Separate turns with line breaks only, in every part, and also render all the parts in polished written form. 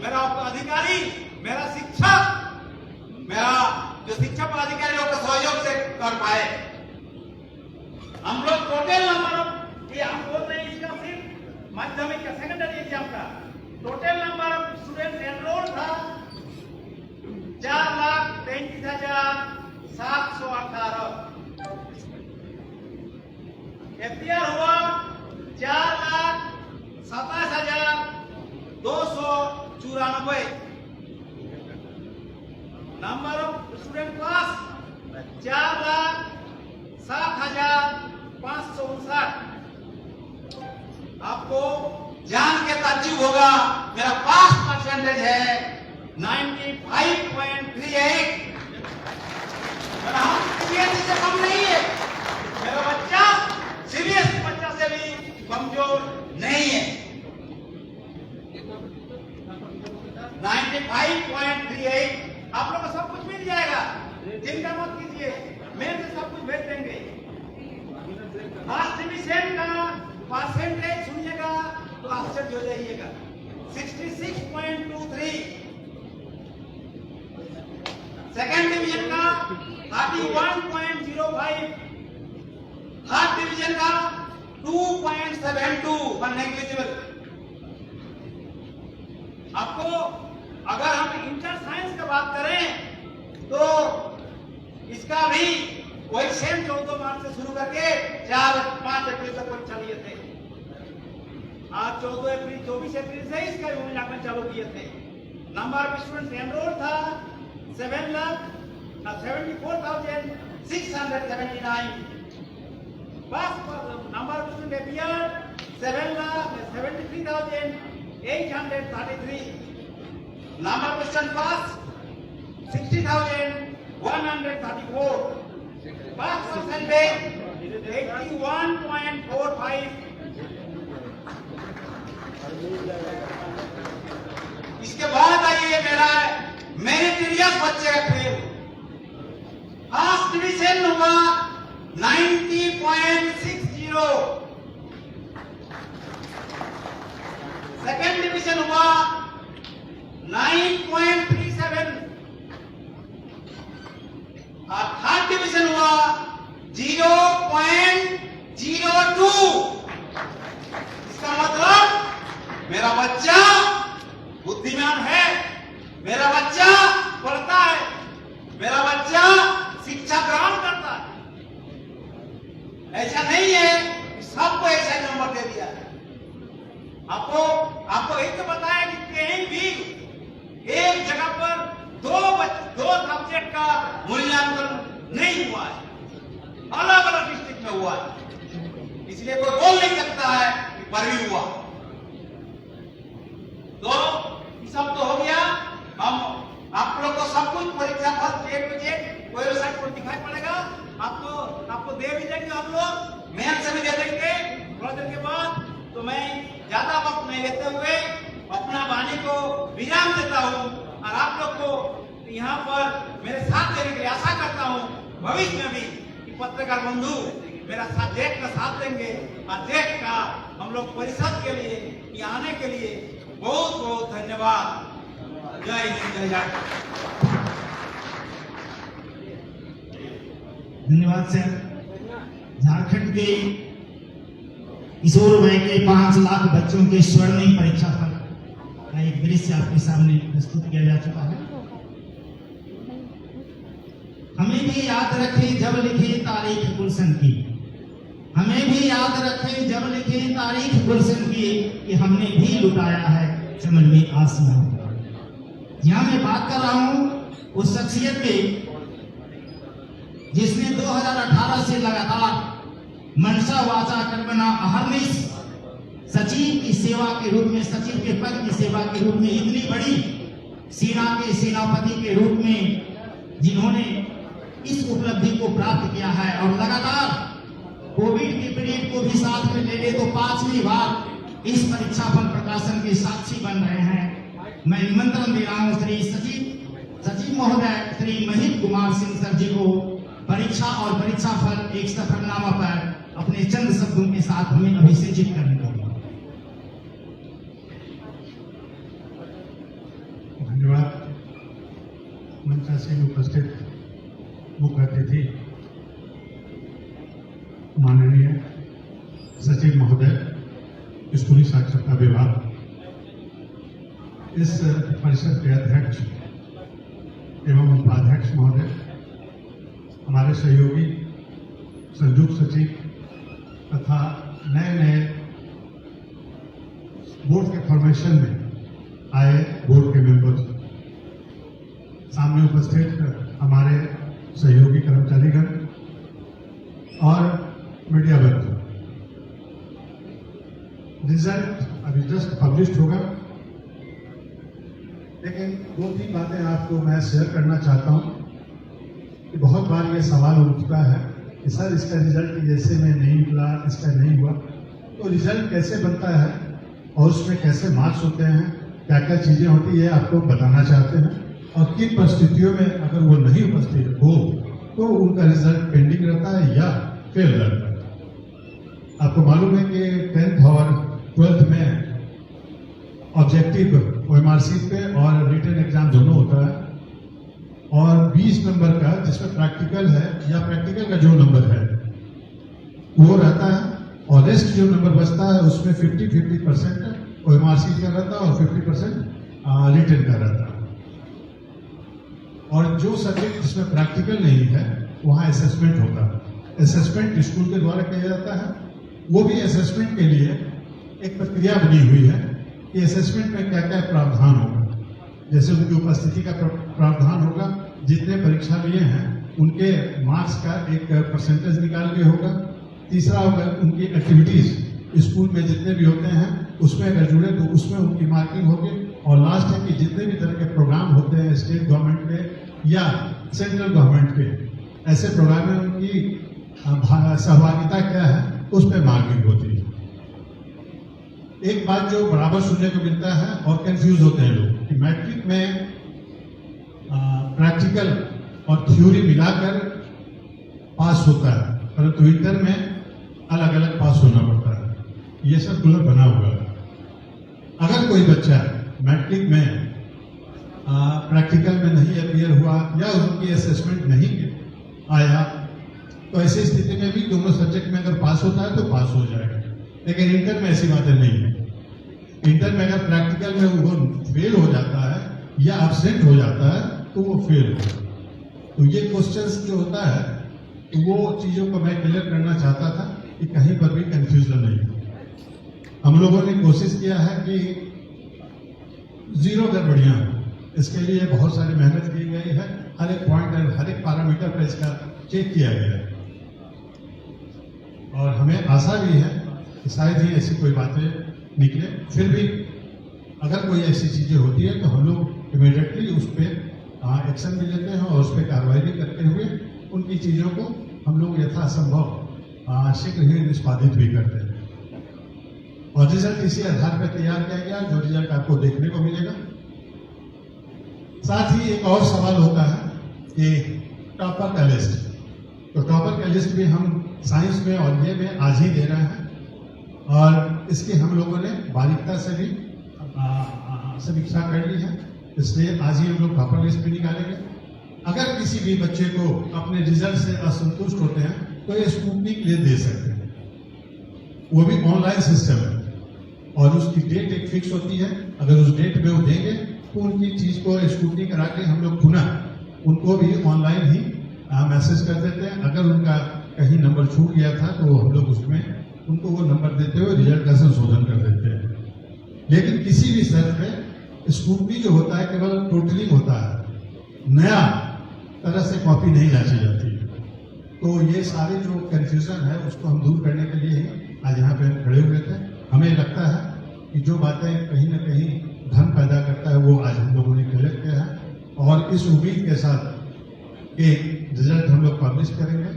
मेरा अधिकारी, मेरा शिक्षक, मेरा जो शिक्षक पदाधिकारियों के सहयोग से कर पाए। हम लोग टोटल नंबर, ये हम बोल रहे हैं इसका सिर्फ माध्यमिक का सेकेंडरी एग्जाम का total number of student enrol था 4,33,718। एफटीआर हुआ 4,27,294। नंबर ऑफ स्टूडेंट पास 4,07,559। आपको जान के ताज्जुब होगा, मेरा पास परसेंटेज है 95.38। मेरा हम सीबीएसई से कम नहीं है, मेरा बच्चा सीबीएसई बच्चा से भी कमजोर नहीं है। 95.38। आप लोग को सब कुछ मिल जाएगा, चिंता मत कीजिए, मेरे से सब कुछ भेज देंगे। फर्स्ट डिवीजन का परसेंटेज सुनिएगा तो आश्चर्य हो जाइएगा, 66.23। सेकंड डिवीजन का 31.05। थर्ड डिवीजन का 2.72 नेग्लिजिबल। आपको अगर हम इंटर साइंस का बात करें तो इसका भी वही सेम 14 मार्च से शुरू करके 4-5 अप्रैल तक परीक्षा लिए थे। आज 14 अप्रैल 24 अप्रैल से इसका मूल्यांकन चालू किए थे। नंबर ऑफ स्टूडेंट्स एनरोल था 7,74,679। Pass number of student appeared 7,73,833। Number of student pass 60,134। Pass percentage 81.45। इसके बाद आइए मेरा मेरिटोरियस बच्चे का खेल। फर्स्ट डिवीजन हुआ 90.60। सेकेंड डिवीजन हुआ 9.37 और थर्ड डिवीजन हुआ 0.02। इसका मतलब मेरा बच्चा बुद्धिमान है, मेरा बच्चा पढ़ता है, मेरा बच्चा शिक्षा ग्रहण करता है। ऐसा नहीं है सबको ऐसा नंबर दे दिया है। आपको एक तो बताया कि कहीं भी एक जगह पर दो सब्जेक्ट का मूल्यांकन नहीं हुआ है, अलग अलग डिस्ट्रिक्ट में हुआ है। इसलिए कोई बोल नहीं सकता है कि परवी हुआ। तो सब तो हो गया। हम आप लोग को सब कुछ परीक्षा फल वेबसाइट पर दिखाई पड़ेगा। आपको दे भी देंगे, हम लोग मेल से भी दे देंगे थोड़ा देर के बाद। तो मैं ज्यादा वक्त नहीं लेते हुए अपना वाणी को विराम देता हूँ और आप लोग को यहाँ पर मेरे साथ देने की आशा करता हूँ भविष्य में भी कि पत्रकार बंधु मेरा साथ देश का साथ देंगे और देश का हम लोग परिषद के लिए यहाँ आने के लिए बहुत बहुत धन्यवाद। जय हिंद, जय झारखंड।
धन्यवाद सर। झारखंड के किशोर वय के 5 लाख बच्चों के स्वर्णिम परीक्षा फल का एक दृश्य आपके सामने प्रस्तुत किया जा चुका है। हमें भी याद रखें जब लिखे तारीख गुलशन की, हमें भी याद रखें जब लिखे तारीख गुलशन की कि हमने भी लुटाया है चमन में आसमां। यहाँ मैं बात कर रहा हूँ उस शख्सियत की जिसने 2018 से लगातार मनसा वाचा कर्मणा अहर्निश सचिव की सेवा के रूप में, सचिव के पद की सेवा के रूप में इतनी बड़ी सेना के सेनापति के रूप में जिन्होंने इस उपलब्धि को प्राप्त किया है और लगातार कोविड के पीरियड को भी साथ में ले ले तो 5वीं बार इस परीक्षा फल प्रकाशन के साक्षी बन रहे हैं। मैं निमंत्रण दे रहा हूँ श्री सचिव महोदय श्री महित कुमार सिंह सर जी को परीक्षा और परीक्षा फल एक सफरनामा पर अपने चंद शब्दों के साथ हमें अभिषेचित करने को।
मंचासीन उपस्थित मुख्य अतिथि माननीय सचिव महोदय, स्कूली साक्षरता विभाग, इस परिषद के अध्यक्ष एवं उपाध्यक्ष महोदय, हमारे सहयोगी संयुक्त सचिव तथा नए बोर्ड के फॉर्मेशन में आए बोर्ड के मेंबर्स, सामने उपस्थित हमारे सहयोगी कर्मचारीगण और मीडिया वर्ग। रिजल्ट अभी जस्ट पब्लिश होगा, लेकिन 2-3 बातें आपको मैं शेयर करना चाहता हूं कि बहुत बार ये सवाल उठता है कि सर इसका रिजल्ट जैसे में नहीं निकला, इसका नहीं हुआ। तो रिजल्ट कैसे बनता है और उसमें कैसे मार्क्स होते हैं, क्या क्या चीजें होती है, आपको बताना चाहते हैं। और किन परिस्थितियों में अगर वो नहीं उपस्थित हो तो उनका रिजल्ट पेंडिंग रहता है या फेल रहता है। आपको मालूम है कि 10th और 12th में ऑब्जेक्टिव OMR पे और रिटन एग्जाम दोनों होता है, और 20 नंबर का जिसमें प्रैक्टिकल है या प्रैक्टिकल का जो नंबर है वो रहता है, और रेस्ट जो नंबर बचता है उसमें 50% OMR का रहता है और 50% रिटन का रहता है। और जो सब्जेक्ट जिसमें प्रैक्टिकल नहीं है वहाँ असेसमेंट होता है। असेसमेंट स्कूल के द्वारा किया जाता है। वो भी असेसमेंट के लिए एक प्रक्रिया बनी हुई है कि असेसमेंट में क्या क्या प्रावधान होगा। जैसे उनकी उपस्थिति का प्रावधान होगा, जितने परीक्षा लिए हैं उनके मार्क्स का एक परसेंटेज निकाल के होगा। तीसरा होगा उनकी एक्टिविटीज स्कूल में जितने भी होते हैं उसमें अगर जुड़े तो उसमें उनकी मार्किंग होगी। और लास्ट है कि जितने भी तरह के प्रोग्राम होते हैं स्टेट गवर्नमेंट के या सेंट्रल गवर्नमेंट के, ऐसे प्रोग्राम में उनकी सहभागिता क्या है उस पर मार्किंग होती है। एक बात जो बराबर सुनने को मिलता है और कंफ्यूज होते हैं लोग कि मैट्रिक में प्रैक्टिकल और थ्योरी मिलाकर पास होता है, परंतु इंटर में अलग अलग पास होना पड़ता है। ये सब गुलर बना हुआ है। अगर कोई बच्चा मैट्रिक में प्रैक्टिकल में नहीं अपियर हुआ या उनकी असेसमेंट नहीं आया तो ऐसी स्थिति में भी दोनों सब्जेक्ट में अगर पास होता है तो पास हो जाएगा। लेकिन इंटर में ऐसी बातें नहीं है। इंटर में अगर प्रैक्टिकल में वो फेल हो जाता है या एब्सेंट हो जाता है तो वो फेल होगा। तो ये क्वेश्चंस जो होता है तो वो चीजों को मैं क्लियर करना चाहता था कि कहीं पर भी कंफ्यूजन नहीं हो। हम लोगों ने कोशिश किया है कि 0 गड़बड़ियां हो, इसके लिए बहुत सारी मेहनत की गई है। हर एक पॉइंट और हर एक पैरामीटर पर इसका चेक किया गया है और हमें आशा भी है कि शायद ही ऐसी कोई बातें निकले। फिर भी अगर कोई ऐसी चीजें होती है तो हम लोग इमीडिएटली उस पर एक्शन भी लेते हैं और उस पर कार्रवाई भी करते हुए उनकी चीजों को हम लोग यथासंभव शीघ्र ही निष्पादित भी करते हैं। और रिजल्ट इसी आधार पर तैयार किया गया जो रिजल्ट आपको देखने को मिलेगा। साथ ही एक और सवाल होता है कि टॉपर का लिस्ट, तो टॉपर का लिस्ट भी हम साइंस में और ये में आज ही दे रहे हैं और इसकी हम लोगों ने बारीकता से भी समीक्षा कर ली है। इसलिए आज ही हम लोग टॉपर लिस्ट भी निकालेंगे। अगर किसी भी बच्चे को अपने रिजल्ट से असंतुष्ट होते हैं तो ये स्कूटनी के लिए दे सकते हैं। वो भी ऑनलाइन सिस्टम है और उसकी डेट एक फिक्स होती है। अगर उस डेट में वो देंगे तो उनकी चीज को स्कूटनी करा के हम लोग पुनः उनको भी ऑनलाइन ही मैसेज कर देते हैं। अगर उनका कहीं नंबर छूट गया था तो हम लोग उसमें उनको वो नंबर देते हुए रिजल्ट का संशोधन कर देते हैं। लेकिन किसी भी स्तर पे स्कूटनी जो होता है केवल टोटलिंग होता है, नया तरह से कॉपी नहीं जांची जाती है। तो ये सारे जो कंफ्यूजन है उसको हम दूर करने के लिए ही आज यहाँ पे खड़े हुए थे। हमें लगता है कि जो बातें कहीं ना कहीं धन पैदा करता है वो आज हम लोगों ने क्लियर किया है और इस उम्मीद के साथ कि रिजल्ट हम लोग पब्लिश करेंगे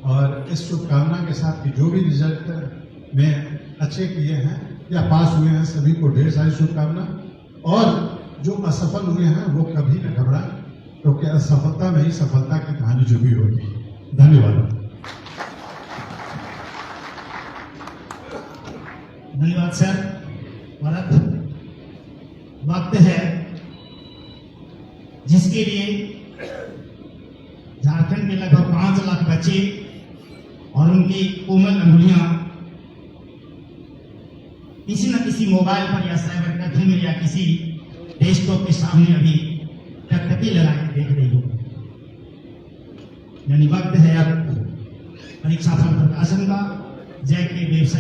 और इस शुभकामना के साथ कि जो भी रिजल्ट में अच्छे किए हैं या पास हुए हैं सभी को ढेर सारी शुभकामना। और जो असफल हुए हैं वो कभी न घबराएं, क्योंकि असफलता में ही सफलता की कहानी जुड़ी होगी। धन्यवाद।
धन्यवाद सर। और अब वक्त है जिसके लिए झारखंड के लगभग 5 लाख बच्चे और उनकी कोमल अंगुलियां किसी न किसी मोबाइल पर या साइबर कैफे में या किसी डेस्कटॉप के सामने अभी टकटकी लगाए देख रही हो। यानी वक्त है अब परीक्षा फल प्रकाशन का। जय के व्यवसाय